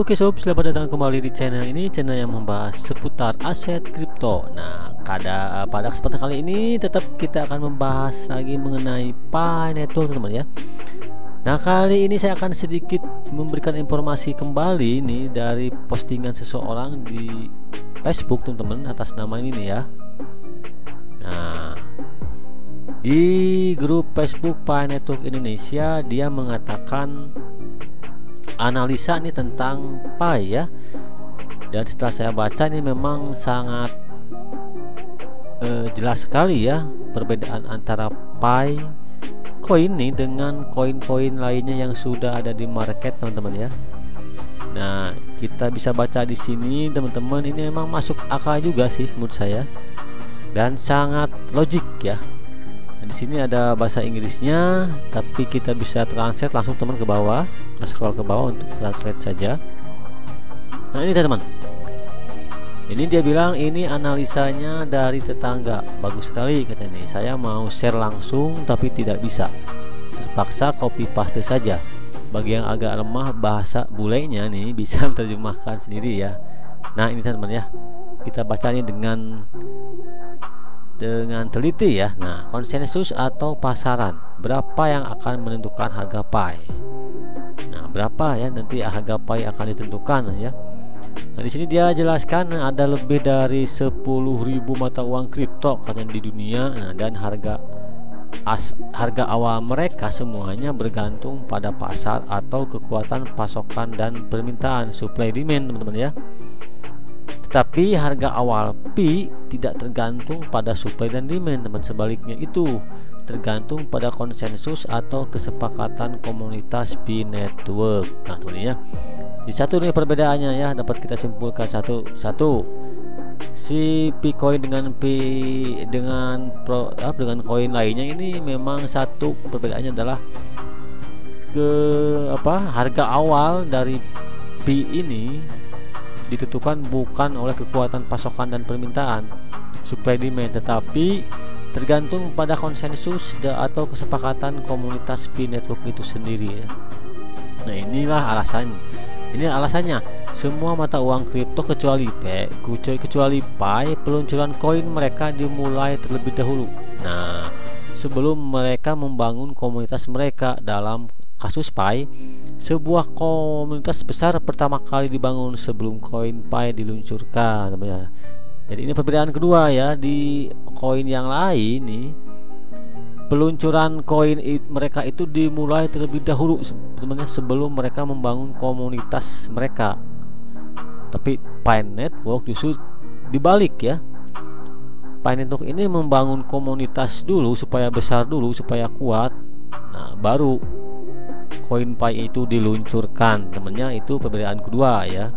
Oke sob, selamat datang kembali di channel ini, channel yang membahas seputar aset kripto. Nah, pada kesempatan kali ini tetap kita akan membahas lagi mengenai Pi Network, teman-teman ya. Nah, kali ini saya akan sedikit memberikan informasi kembali nih dari postingan seseorang di Facebook, teman-teman, atas nama ini nih ya. Nah, di grup Facebook Pi Network Indonesia dia mengatakan analisa nih tentang Pi ya, dan setelah saya baca ini memang sangat jelas sekali ya perbedaan antara Pi coin nih dengan koin-koin lainnya yang sudah ada di market, teman-teman ya. Nah, kita bisa baca di sini, teman-teman, ini memang masuk akal juga sih menurut saya dan sangat logik ya. Nah, di sini ada bahasa Inggrisnya, tapi kita bisa translate langsung teman ke bawah. Scroll ke bawah untuk translate saja. Nah, ini teman-teman, ini dia bilang ini analisanya dari tetangga, bagus sekali katanya. Saya mau share langsung tapi tidak bisa, terpaksa copy paste saja. Bagi yang agak lemah bahasa bulenya nih bisa menerjemahkan sendiri ya. Nah, ini teman-teman ya, kita baca ini dengan teliti ya. Nah, konsensus atau pasaran, berapa yang akan menentukan harga Pi? Nah, berapa ya nanti harga Pi akan ditentukan ya. Nah, di sini dia jelaskan ada lebih dari 10.000 mata uang kripto katanya di dunia. Nah, dan harga awal mereka semuanya bergantung pada pasar atau kekuatan pasokan dan permintaan, supply demand, teman-teman ya. Tetapi harga awal Pi tidak tergantung pada supply dan demand, teman. Sebaliknya itu tergantung pada konsensus atau kesepakatan komunitas Pi Network. Nah, teman ya, di satu nih perbedaannya ya, dapat kita simpulkan satu si Picoin dengan dengan koin lainnya ini memang satu perbedaannya adalah harga awal dari Pi ini ditentukan bukan oleh kekuatan pasokan dan permintaan, supply demand, tetapi tergantung pada konsensus atau kesepakatan komunitas Pi Network itu sendiri ya. Nah, inilah alasannya semua mata uang kripto kecuali Pi, peluncuran koin mereka dimulai terlebih dahulu. Nah, sebelum mereka membangun komunitas mereka. Dalam kasus Pi, sebuah komunitas besar pertama kali dibangun sebelum koin Pi diluncurkan, teman-teman. Jadi ini perbedaan kedua ya. Di koin yang lain nih, peluncuran koin mereka itu dimulai terlebih dahulu sebenarnya sebelum mereka membangun komunitas mereka. Tapi Pi Network justru dibalik ya. Pi Network ini membangun komunitas dulu supaya besar dulu, supaya kuat. Nah, baru koin Pi itu diluncurkan, temennya. Itu perbedaan kedua ya.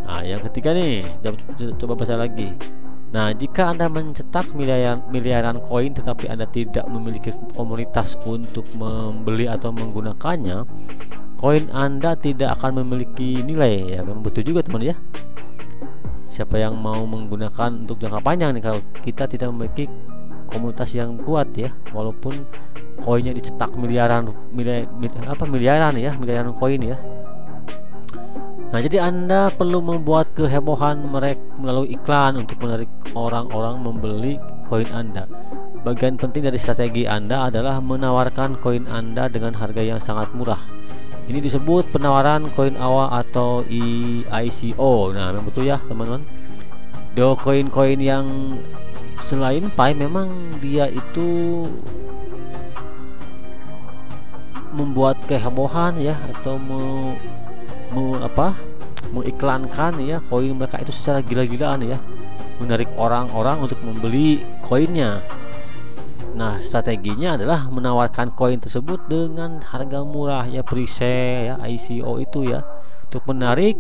Nah, yang ketiga nih, coba baca lagi. Nah, jika Anda mencetak miliaran koin tetapi Anda tidak memiliki komunitas untuk membeli atau menggunakannya, koin Anda tidak akan memiliki nilai ya. Memang betul juga, teman ya. Siapa yang mau menggunakan untuk jangka panjang nih kalau kita tidak memiliki komunitas yang kuat ya, walaupun koinnya dicetak miliaran koin ya. Nah, jadi Anda perlu membuat kehebohan melalui iklan untuk menarik orang-orang membeli koin Anda. Bagian penting dari strategi Anda adalah menawarkan koin Anda dengan harga yang sangat murah. Ini disebut penawaran koin awal atau ICO. Nah, memang betul ya, teman-teman. Do koin-koin yang selain Pi memang dia itu membuat kehebohan ya, atau mengiklankan ya koin mereka itu secara gila-gilaan ya, menarik orang-orang untuk membeli koinnya. Nah, strateginya adalah menawarkan koin tersebut dengan harga murah ya, pre-sale ya, ICO itu ya, untuk menarik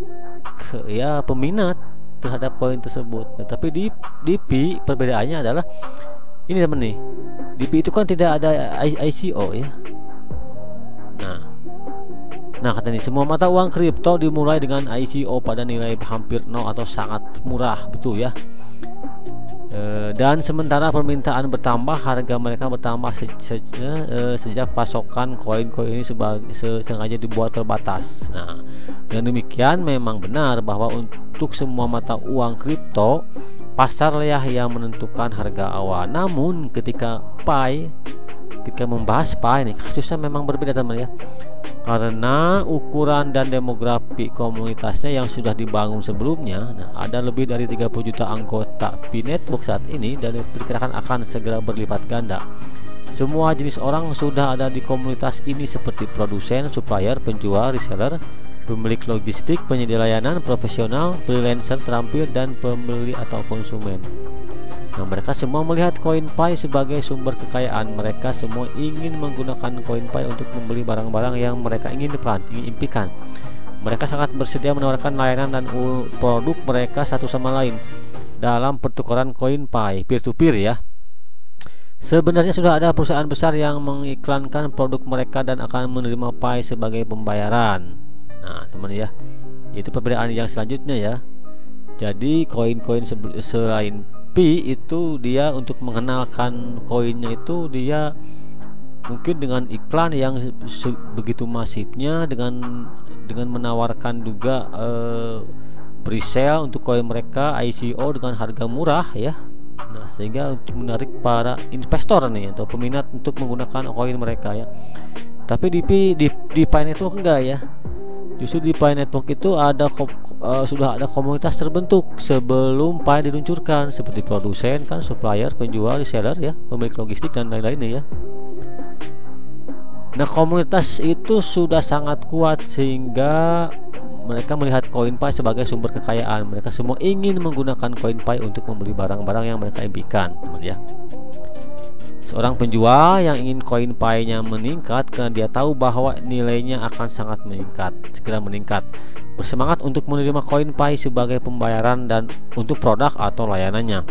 ya peminat terhadap koin tersebut. Nah, tapi di Pi perbedaannya adalah ini, teman nih. Di Pi itu kan tidak ada ICO ya. Nah, katanya semua mata uang kripto dimulai dengan ICO pada nilai hampir 0 atau sangat murah, betul ya. Dan sementara permintaan bertambah, harga mereka bertambah sejak pasokan koin-koin ini sengaja dibuat terbatas. Nah, dengan demikian memang benar bahwa untuk semua mata uang kripto, pasar lah yang menentukan harga awal. Namun ketika membahas Pi ini, kasusnya memang berbeda teman ya, karena ukuran dan demografi komunitasnya yang sudah dibangun sebelumnya. Nah, ada lebih dari 30 juta anggota Pi Network saat ini dan diperkirakan akan segera berlipat ganda. Semua jenis orang sudah ada di komunitas ini seperti produsen, supplier, penjual, reseller, pemilik logistik, penyedia layanan, profesional, freelancer terampil, dan pembeli atau konsumen. Nah, mereka semua melihat koin Pi sebagai sumber kekayaan. Mereka semua ingin menggunakan koin Pi untuk membeli barang-barang yang mereka ingin impikan. Mereka sangat bersedia menawarkan layanan dan produk mereka satu sama lain dalam pertukaran koin Pi peer-to-peer ya. Sebenarnya sudah ada perusahaan besar yang mengiklankan produk mereka dan akan menerima Pi sebagai pembayaran. Nah, teman ya, itu perbedaan yang selanjutnya ya. Jadi koin-koin selain Pi itu dia untuk mengenalkan koinnya itu dia mungkin dengan iklan yang begitu masifnya, dengan menawarkan juga pre-sale untuk koin mereka, ICO dengan harga murah ya. Nah, sehingga untuk menarik para investor nih atau peminat untuk menggunakan koin mereka ya. Tapi di Pi Network enggak ya. Justru di Pi Network itu sudah ada komunitas terbentuk sebelum Pi diluncurkan, seperti produsen kan, supplier, penjual, reseller ya, pemilik logistik dan lain-lainnya ya. Nah, komunitas itu sudah sangat kuat sehingga mereka melihat koin Pi sebagai sumber kekayaan. Mereka semua ingin menggunakan koin Pi untuk membeli barang-barang yang mereka impikan, teman ya. Seorang penjual yang ingin koin Pi-nya meningkat karena dia tahu bahwa nilainya akan sangat segera meningkat. Bersemangat untuk menerima koin Pi sebagai pembayaran dan untuk produk atau layanannya.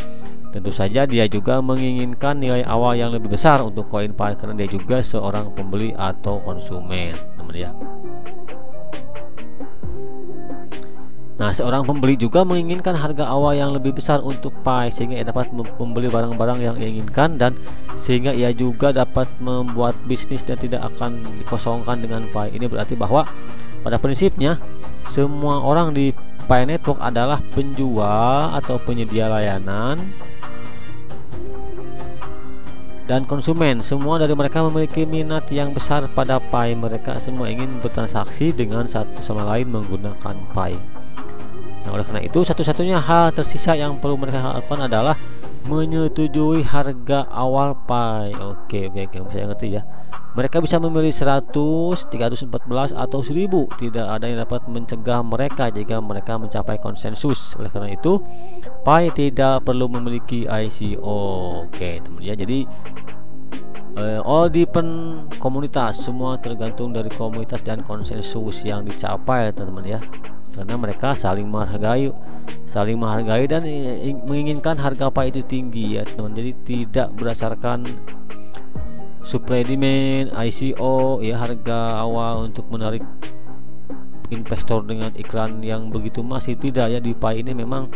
Tentu saja dia juga menginginkan nilai awal yang lebih besar untuk koin Pi karena dia juga seorang pembeli atau konsumen, teman ya. Nah, seorang pembeli juga menginginkan harga awal yang lebih besar untuk Pi sehingga ia dapat membeli barang-barang yang ia inginkan, dan sehingga ia juga dapat membuat bisnis dan tidak akan dikosongkan dengan Pi. Ini berarti bahwa pada prinsipnya semua orang di Pi Network adalah penjual atau penyedia layanan dan konsumen. Semua dari mereka memiliki minat yang besar pada Pi. Mereka semua ingin bertransaksi dengan satu sama lain menggunakan Pi. Nah, oleh karena itu satu-satunya hal tersisa yang perlu mereka lakukan adalah menyetujui harga awal Pi. Oke, saya ngerti ya. Mereka bisa memilih 100, 314 atau 1000. Tidak ada yang dapat mencegah mereka jika mereka mencapai konsensus. Oleh karena itu Pi tidak perlu memiliki ICO. Oke, teman ya. Jadi all depend komunitas, semua tergantung dari komunitas dan konsensus yang dicapai, teman-teman ya. Karena mereka saling menghargai dan menginginkan harga Pi itu tinggi ya, teman. Jadi tidak berdasarkan supply demand, ICO ya, harga awal untuk menarik investor dengan iklan yang begitu masif. Tidak ya, di Pi ini memang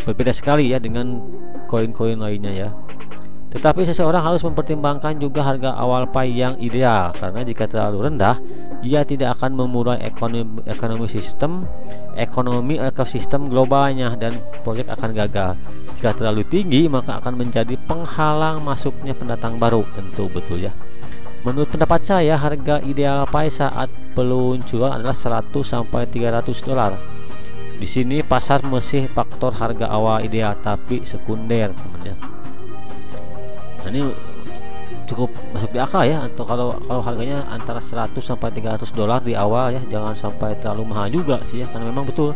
berbeda sekali ya dengan koin-koin lainnya ya. Tetapi seseorang harus mempertimbangkan juga harga awal Pi yang ideal, karena jika terlalu rendah ia tidak akan memurai ekonomi ekosistem globalnya dan proyek akan gagal. Jika terlalu tinggi maka akan menjadi penghalang masuknya pendatang baru. Tentu betul ya. Menurut pendapat saya, harga ideal Pi saat peluncuran adalah 100 sampai 300 dolar. Di sini pasar masih faktor harga awal ideal tapi sekunder, teman-teman. Nah, ini cukup masuk di akal ya, atau kalau harganya antara 100 sampai 300 dolar di awal ya, jangan sampai terlalu mahal juga sih ya, karena memang betul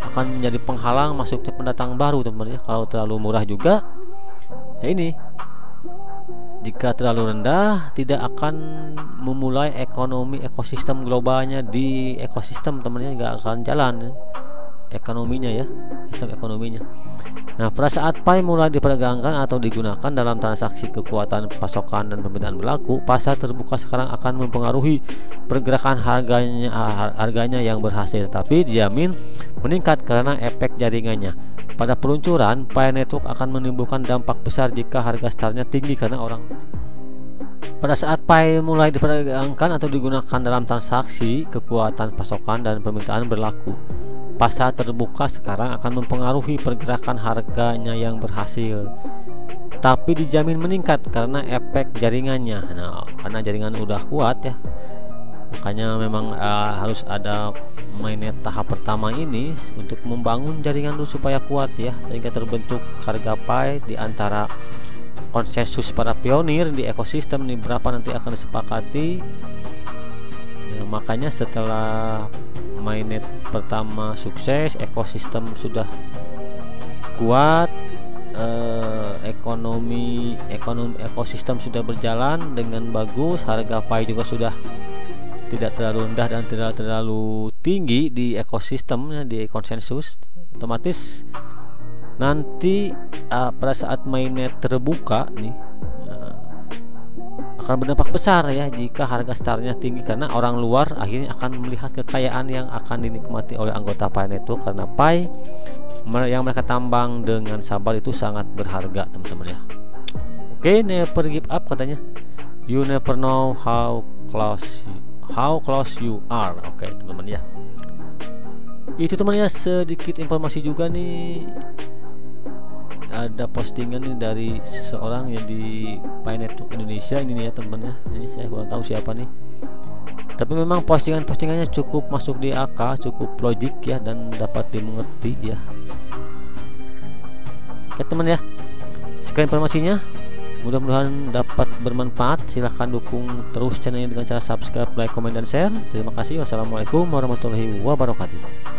akan menjadi penghalang masuknya pendatang baru, teman-teman ya. Kalau terlalu murah juga ya, ini jika terlalu rendah tidak akan memulai ekosistem globalnya di ekosistem, teman-teman, nggak akan jalan ya, ekonominya ya, sistem ekonominya. Nah, pada saat Pi mulai diperdagangkan atau digunakan dalam transaksi kekuatan pasokan dan permintaan berlaku, pasar terbuka sekarang akan mempengaruhi pergerakan harganya yang berhasil, tapi dijamin meningkat karena efek jaringannya. pada peluncuran, Pi Network akan menimbulkan dampak besar jika harga startnya tinggi karena orang pada saat Pi mulai diperdagangkan atau digunakan dalam transaksi, kekuatan pasokan dan permintaan berlaku. Pasar terbuka sekarang akan mempengaruhi pergerakan harganya yang berhasil, tapi dijamin meningkat karena efek jaringannya. Nah, karena jaringan udah kuat ya, makanya memang harus ada mainnet tahap pertama ini untuk membangun jaringan dulu supaya kuat ya, sehingga terbentuk harga Pi di antara konsensus para pionir di ekosistem ini berapa nanti akan disepakati ya. Makanya setelah mainnet pertama sukses, ekosistem sudah kuat, ekonomi ekosistem sudah berjalan dengan bagus, harga Pi juga sudah tidak terlalu rendah dan tidak terlalu tinggi di ekosistemnya, di konsensus, otomatis nanti pada saat mainnet terbuka nih akan berdampak besar ya jika harga startnya tinggi, karena orang luar akhirnya akan melihat kekayaan yang akan dinikmati oleh anggota Pi Network, karena Pi yang mereka tambang dengan sabar itu sangat berharga teman-teman ya. Oke, never give up katanya. You never know how close you are. Oke teman-teman ya, itu teman ya, sedikit informasi juga nih. Ada postingan nih dari seseorang yang di Pi Network Indonesia ini nih ya teman ya, ini saya kurang tahu siapa nih, tapi memang postingannya cukup masuk di akal, cukup logik ya, dan dapat dimengerti ya. Oke teman ya, sekian informasinya, mudah-mudahan dapat bermanfaat. Silahkan dukung terus channel ini dengan cara subscribe, like, komen, dan share. Terima kasih. Wassalamualaikum warahmatullahi wabarakatuh.